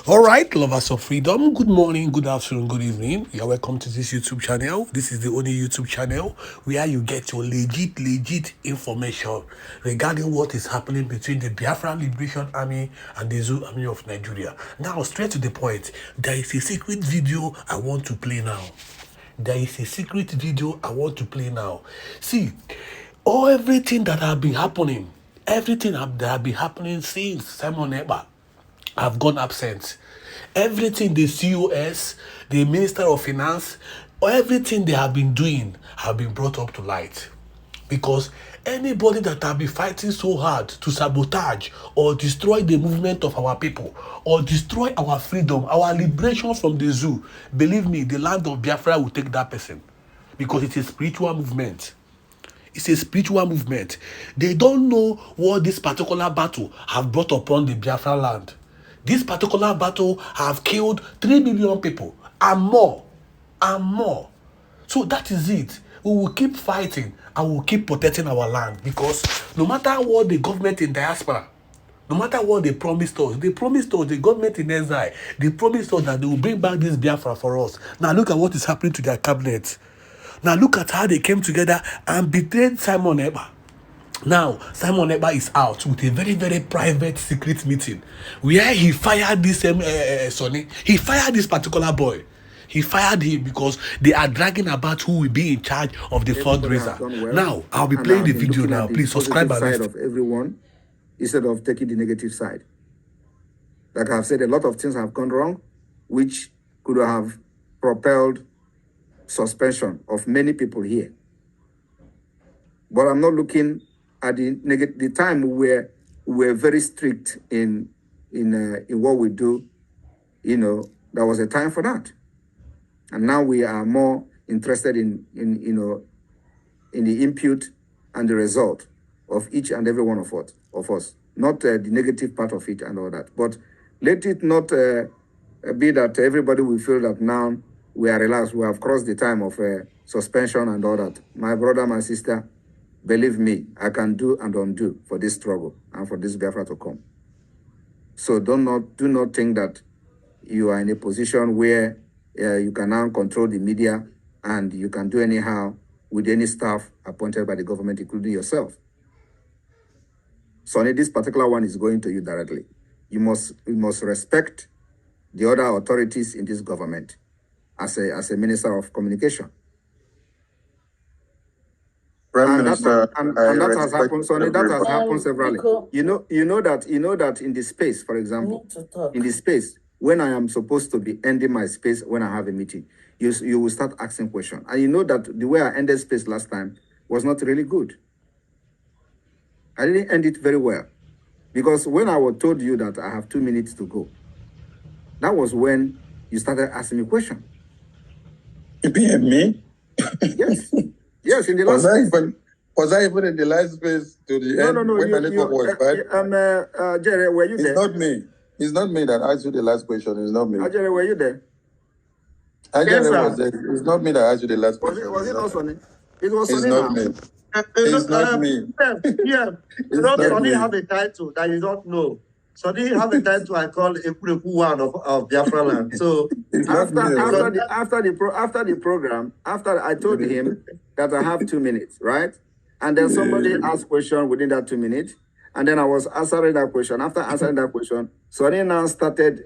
All right, lovers of freedom, good morning, good afternoon, good evening. You're welcome to this YouTube channel. This is the only YouTube channel where you get your legit information regarding what is happening between the Biafran Liberation Army and the Zoo Army of Nigeria. Now, straight to the point, there is a secret video I want to play now. There is a secret video I want to play now. See, everything that have been happening, that have been happening since Simon Èkpà have gone absent. Everything the COS, the Minister of Finance, everything they have been doing have been brought up to light. Because anybody that have been fighting so hard to sabotage or destroy the movement of our people or destroy our freedom, our liberation from the zoo, believe me, the land of Biafra will take that person. Because it's a spiritual movement. It's a spiritual movement. They don't know what this particular battle have brought upon the Biafra land. This particular battle have killed 3 million people and more. So that is it. We will keep fighting and we will keep protecting our land, because no matter what the government in diaspora, no matter what they promised us, the government in exile, they promised us that they will bring back this Biafra for us. Now look at what is happening to their cabinet. Now look at how they came together and betrayed Simon Èkpà. Now, Simon Èkpà is out with a very private secret meeting where he fired this Sonny. He fired this particular boy. He fired him because they are dragging about who will be in charge of the fundraiser. Well. Now, I'll be playing the video now. Please subscribe and listen. Of everyone instead of taking the negative side. Like I've said, a lot of things have gone wrong, which could have propelled suspension of many people here. But I'm not looking at the time we were very strict in what we do. You know, there was a time for that, and now we are more interested in the input and the result of each and every one of us, not the negative part of it and all that. But let it not be that everybody will feel that now we are relaxed, we have crossed the time of suspension and all that. My brother, my sister, believe me, I can do and undo for this struggle and for this Biafra to come. So do not think that you are in a position where you can now control the media and you can do anyhow with any staff appointed by the government, including yourself. Sonny, this particular one is going to you directly. You must respect the other authorities in this government as a minister of communication. Prime Minister, and that has happened, Sonny. That has happened severally. You know that in the space, for example, in the space, when I am supposed to be ending my space when I have a meeting, you will start asking questions. And you know that the way I ended space last time was not really good. I didn't end it very well. Because when I was told you that I have 2 minutes to go, that was when you started asking me questions. You being me? Yes. Yes, in the last was I even in the last space to the end when the network was bad? Jerry, were you there? It's not me. It's not me that asked you the last question. It's not me. Jerry, were you there? Jerry was there. It's not me that asked you the last question. Was it not Sonny? It was Sonny. It's not me. It's not me. Yeah, you know, Sonny have a title that you don't know. Sonny have a title I call Èkpà one of Biafra land. So after the program, after I told him that I have 2 minutes, right? And then somebody asked question within that 2 minutes, and then I was answering that question. After answering that question, Sonny now started,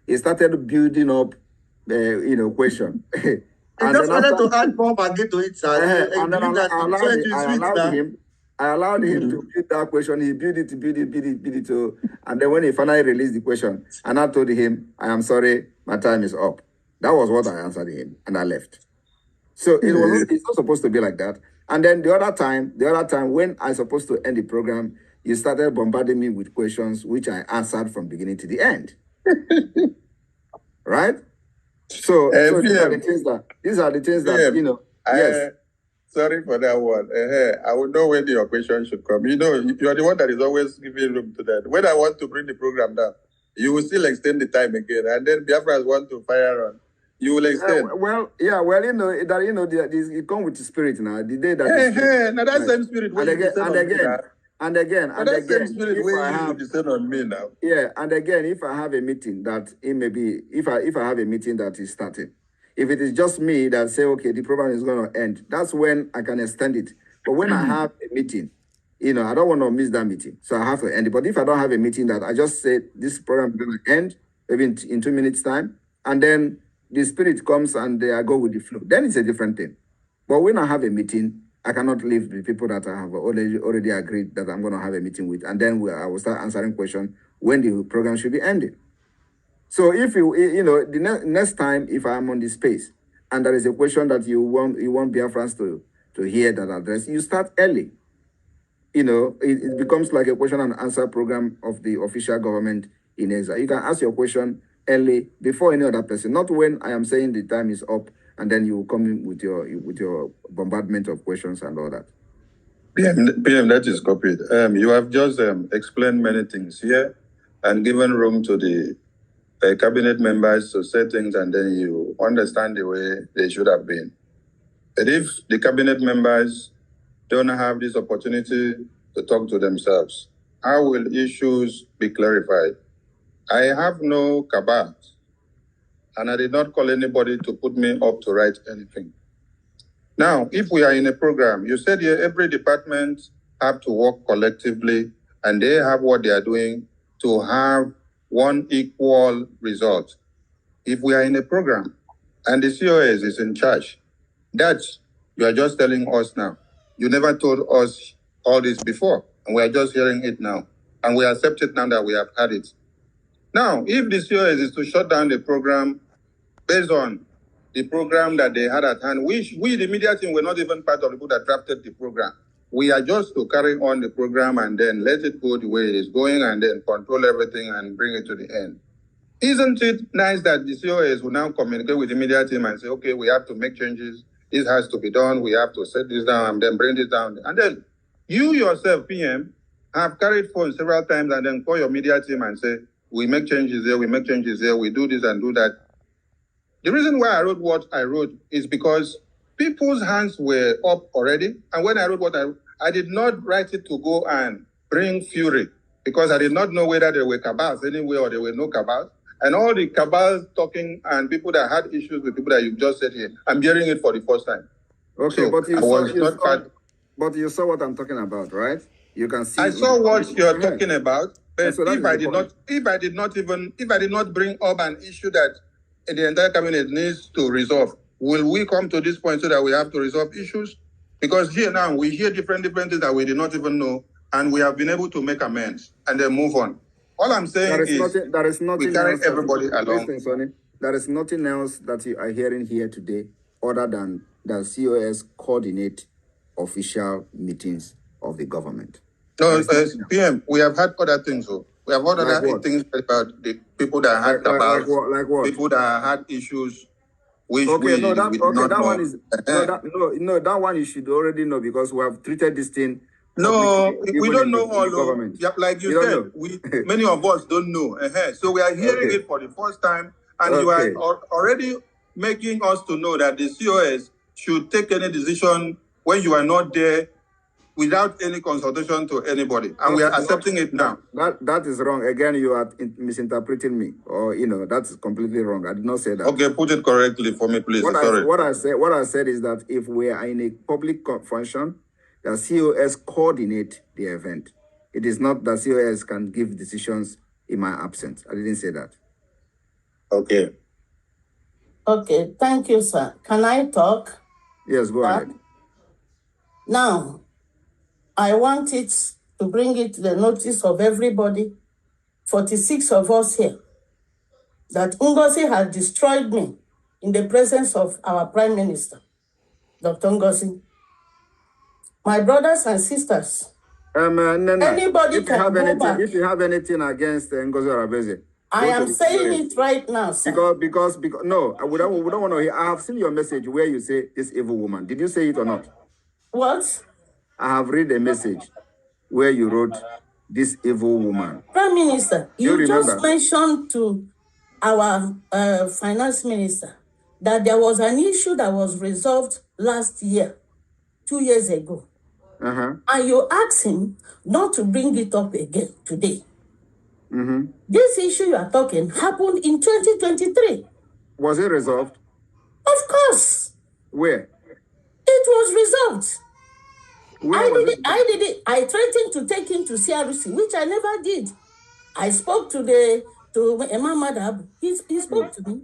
he started building up, question. And just wanted to add more baggage to it, sir. And then I allowed him to build that question. He built it. And then when he finally released the question, and I told him, I am sorry, my time is up. That was what I answered him, and I left. So it's not supposed to be like that. And then the other time when I supposed to end the program, you started bombarding me with questions which I answered from beginning to the end. Right? So these are the things that yes. Sorry for that one. I would know when your question should come. You know, you are the one that is always giving room to that. When I want to bring the program down, you will still extend the time again, and then Biafras want to fire on. You will extend. It comes with the spirit now. The day that now that same spirit. And again, But that same spirit where you descend on me now. Yeah, and again, if I have a meeting that it may be, if I have a meeting that is starting, if it is just me that say, okay, the program is going to end, that's when I can extend it. But when I have a meeting, I don't want to miss that meeting, so I have to end it. But if I don't have a meeting that I just say this program is going to end, maybe in 2 minutes time, and then the spirit comes and I go with the flow, then it's a different thing. But when I have a meeting, I cannot leave the people that I have already agreed that I'm going to have a meeting with, and then I will start answering questions when the program should be ending. So if the next time, if I'm on the space and there is a question that you want Biafrans to hear that address, you start early. It becomes like a question and answer program of the official government in exile. You can ask your question early before any other person, not when I am saying the time is up and then you come in with your bombardment of questions and all that. PM, that is copied. You have just explained many things here and given room to the cabinet members to say things, and then you understand the way they should have been. But if the cabinet members don't have this opportunity to talk to themselves, how will issues be clarified? I have no cabal, and I did not call anybody to put me up to write anything. Now, if we are in a program, you said here every department have to work collectively, and they have what they are doing to have one equal result. If we are in a program and the COS is in charge, that you are just telling us now. You never told us all this before, and we are just hearing it now. And we accept it now that we have had it. Now, if the COS is to shut down the program based on the program that they had at hand, we the media team, were not even part of the people that drafted the program. We are just to carry on the program and then let it go the way it is going and then control everything and bring it to the end. Isn't it nice that the COS will now communicate with the media team and say, okay, we have to make changes. This has to be done. We have to set this down and then bring this down. And then you yourself, PM, have carried phone several times and then call your media team and say, we make changes here, we make changes here, we do this and do that. The reason why I wrote what I wrote is because people's hands were up already. And when I wrote what I did not write it to go and bring fury, because I did not know whether there were cabals anywhere or there were no cabals. And all the cabals talking and people that had issues with people that you just said here, I'm hearing it for the first time. Okay, so but you saw what I'm talking about, right? You can see. I saw what you're talking about, but so if I did not bring up an issue that the entire cabinet needs to resolve, will we come to this point so that we have to resolve issues? Because here now we hear different things that we did not even know, and we have been able to make amends and then move on. All I'm saying is nothing we carry everybody along. Listen, Sonny, there is nothing else that you are hearing here today other than that COS coordinate official meetings of the government. No, PM, we have had other things. We have had other things about the people that had cabals, like what? People that had issues. That one you should already know because we have treated this thing. No, we don't know all government. Yeah, like you said, many of us don't know. So we are hearing it for the first time, and you are already making us to know that the COS should take any decision when you are not there without any consultation to anybody. And we are accepting it now. That is wrong. Again, you are misinterpreting me. Or, that's completely wrong. I did not say that. Okay, put it correctly for me, please. What I said is that if we are in a public function, the COS coordinate the event. It is not that COS can give decisions in my absence. I didn't say that. Okay. Okay, thank you, sir. Can I talk? Yes, go ahead. Now, I want it to bring it to the notice of everybody, 46 of us here, that Ngozi has destroyed me in the presence of our Prime Minister, Dr. Ngozi. My brothers and sisters, anybody can go back. If you have anything against Ngozi Arabeze, I am saying it right now, sir. Because no, we don't want to hear. I have seen your message where you say this evil woman. Did you say it or not? What? I have read a message where you wrote this evil woman. Prime Minister, you just mentioned to our finance minister that there was an issue that was resolved last year, 2 years ago. and you ask him not to bring it up again today. This issue you are talking happened in 2023. Was it resolved? Of course. Where? It was resolved. Where was it? I threatened to take him to CRC, which I never did. I spoke to Imam Madhab. He spoke to me.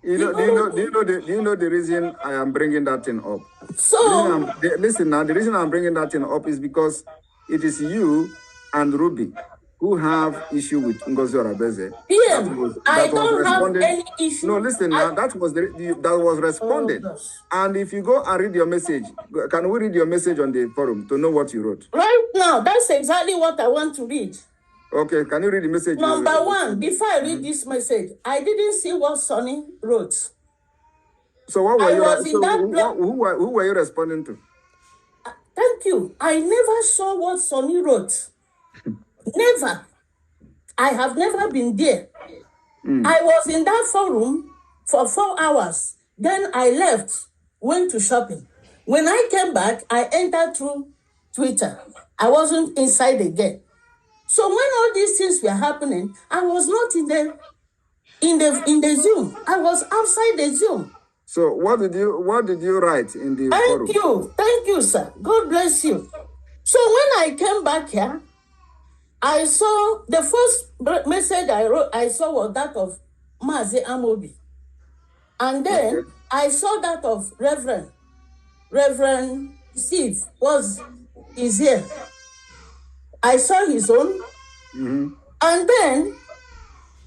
Do you know the reason I am bringing that thing up? So listen now. The reason I'm bringing that thing up is because it is you and Ruby who have issue with Ngozi Orabeze. I don't have any issue. No, listen now. That was responded. Oh, and if you go and read your message, can we read your message on the forum to know what you wrote? Right now, that's exactly what I want to read. Okay, can you read the message? Number one, before I read this message, I didn't see what Sonny wrote. So what were who were you responding to? Thank you. I never saw what Sonny wrote. Never. I have never been there. I was in that forum for 4 hours. Then I left, went to shopping. When I came back, I entered through Twitter. I wasn't inside again. So when all these things were happening, I was not in the Zoom. I was outside the Zoom. So what did you write in the forum? Thank you, sir. God bless you. So when I came back here, I saw the first message I wrote. I saw was that of Mazi Amobi, and then I saw that of Reverend Steve is here. I saw his own, and then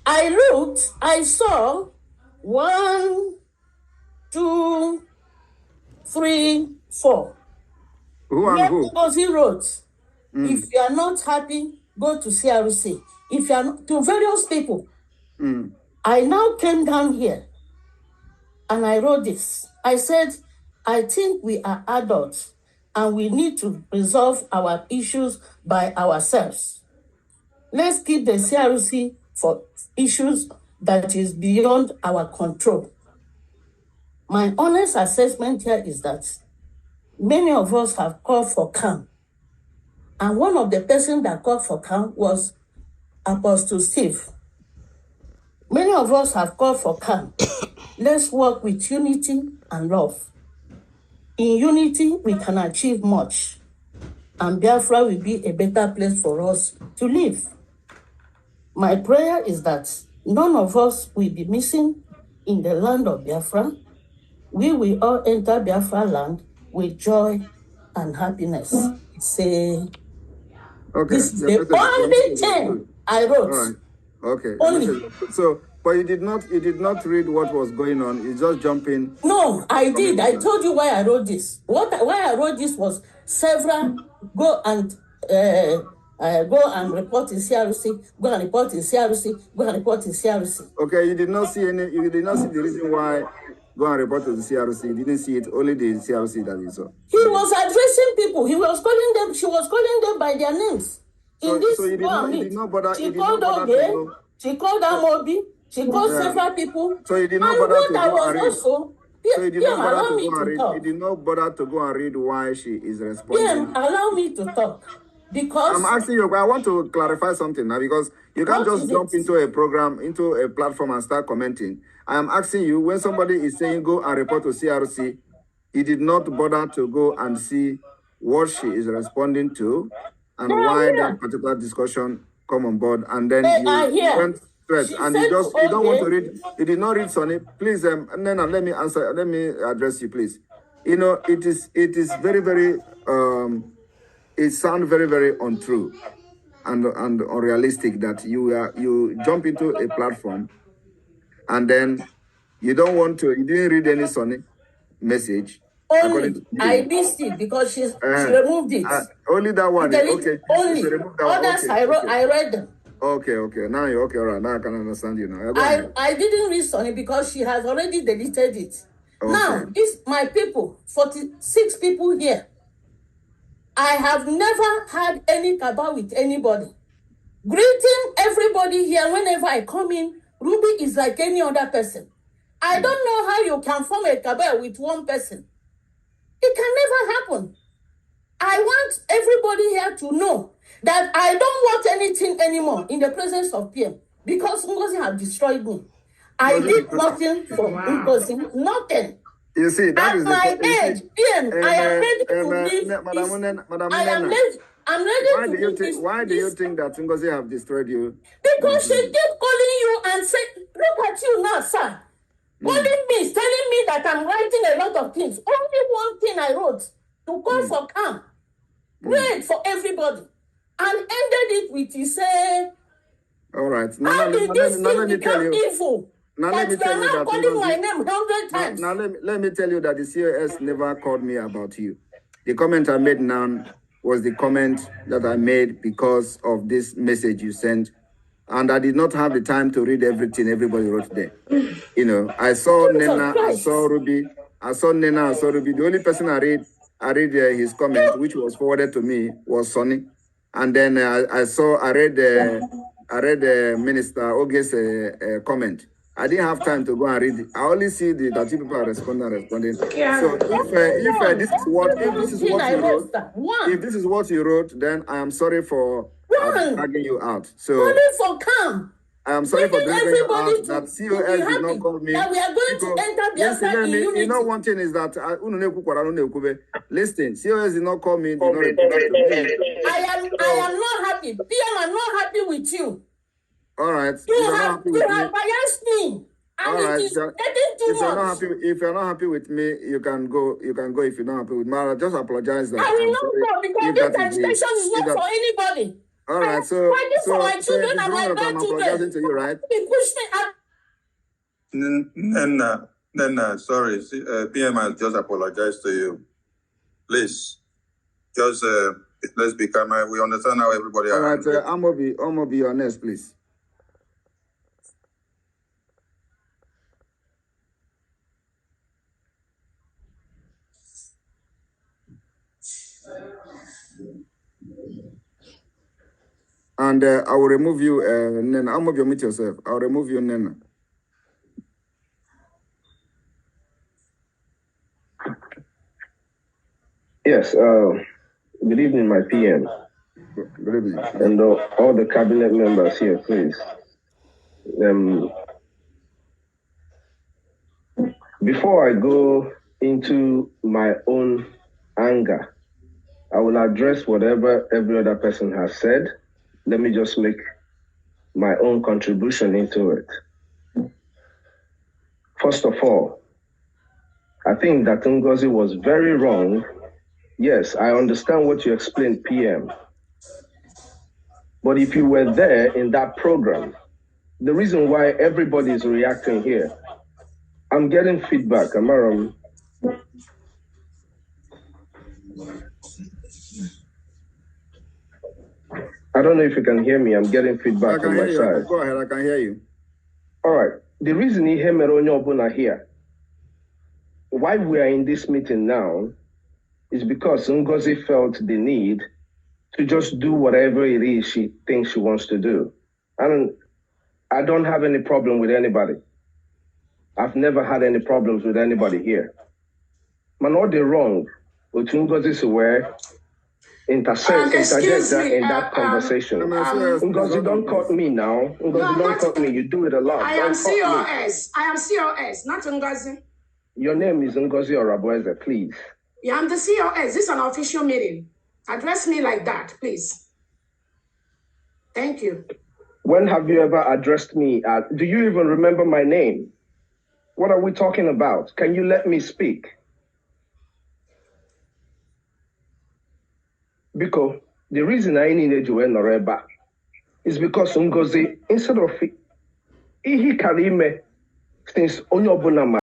I looked. I saw 1, 2, 3, 4. Who and who? Because he wrote, if you are not happy, go to CRC. If you are not, to various people. I now came down here and I wrote this. I said, I think we are adults and we need to resolve our issues by ourselves. Let's keep the CRC for issues that is beyond our control. My honest assessment here is that many of us have called for calm. And one of the persons that called for calm was Apostle Steve. Many of us have called for calm. Let's work with unity and love. In unity, we can achieve much. And Biafra will be a better place for us to live. My prayer is that none of us will be missing in the land of Biafra. We will all enter Biafra land with joy and happiness. This is the only thing I wrote. All right. Okay. Only. So, but you did not read what was going on. You just jump in. No, I did. I told you why I wrote this. Why I wrote this was several go and report in CRC. Go and report in CRC. Go and report in CRC. Okay, you did not see the reason why go and report to the CRC. You didn't see it. Only the CRC that you saw. He was addressing people. He was calling them. She was calling them by their names. So you did not bother. She called Oge. She called Amobi. She called several people. So you did not bother to go and read. Also, so you did not bother to go and read. You did not bother to go and read why she is responding. Allow me to talk. Because I'm asking you, I want to clarify something now, because you can't just jump into a program, into a platform and start commenting. I am asking you, when somebody is saying go and report to CRC, he did not bother to go and see what she is responding to and why that particular discussion come on board, and then you went straight and you don't want to read. You did not read Sonny. Please, Nena, let me address you, please. You know, it is very, very it sounds very, very untrue and unrealistic that you jump into a platform and then you didn't read any Sonny message. Only I missed it because she removed it. Only that one. Okay. Only others I read them. Okay. Now you're okay, all right. Now I can understand you now. I didn't read Sonny because she has already deleted it. Okay. Now, my people, 46 people here. I have never had any cabal with anybody. Greeting everybody here whenever I come in. Ruby is like any other person. I don't know how you can form a cabal with one person. It can never happen. I want everybody here to know that I don't want anything anymore in the presence of PM because Ngozi have destroyed me. I did nothing for Ngozi, nothing. You see, that At is my the age, PM, I am ready to leave. I'm ready to leave this. Why do you think that Ngozi have destroyed you? Because she keep calling you and say, look at you now, sir. Calling me, telling me that I'm writing a lot of things. Only one thing I wrote, to call for calm. Prayed for everybody. And ended it with, he said, all right. How did this thing become evil? Now let me tell you that calling my name 100 times. Now let me tell you that the COS never called me about you. The comment I made now was the comment that I made because of this message you sent. And I did not have the time to read everything everybody wrote there. You know, I saw Nena, I saw Ruby, I saw Nena, I saw Ruby. The only person I read his comment, which was forwarded to me, was Sonny. And then I read Minister Oge's comment. I didn't have time to go and read it. I only see that you people are responding. Yeah. So if this is what you wrote, then I am sorry for dragging you out. So only for calm. I am sorry for dragging you out. That COS did not call me. That we are going to enter Biafra in unity. You know, one thing is that listen, COS did not call me. Did not report to me. I am not happy. PM, I'm not happy with you. All right. You have biased me. And all right. It is getting too much. If you're not happy with me, you can go. You can go if you're not happy with me. I'll just apologize. That I will not go because this agitation is not for anybody. All right. So for my children and my grandchildren. I'm apologizing to you, right? They push me up. Then, sorry. PM has just apologized to you. Please, just let's be calm. We understand how everybody. All right. I'm gonna be honest, please. And I will remove you, Nena. I'm gonna mute yourself. I'll remove you, Nena. Yes. Good evening, my PM. Good evening. And all the cabinet members here, please. Before I go into my own anger, I will address whatever every other person has said. Let me just make my own contribution into it. First of all, I think that Ngozi was very wrong. Yes, I understand what you explained, PM. But if you were there in that program, the reason why everybody is reacting here, I'm getting feedback, Amaram. I don't know if you can hear me. I'm getting feedback on my side. Go ahead, I can hear you. All right. The reason he here, why we are in this meeting now, is because Ngozi felt the need to just do whatever it is she thinks she wants to do. And I don't have any problem with anybody. I've never had any problems with anybody here. Man, all the wrong, with Ngozi's aware, interject in that conversation. Ngozi, don't cut me now. Ngozi, don't cut me. You do it a lot. I am COS. I am COS, not Ngozi. Your name is Ngozi Orabueze, please. Yeah, I'm the COS. This is an official meeting. Address me like that, please. Thank you. When have you ever addressed me? Do you even remember my name? What are we talking about? Can you let me speak? Because the reason I needed to end Noreba is because Ngozi, instead of he carry me since Onyobunama.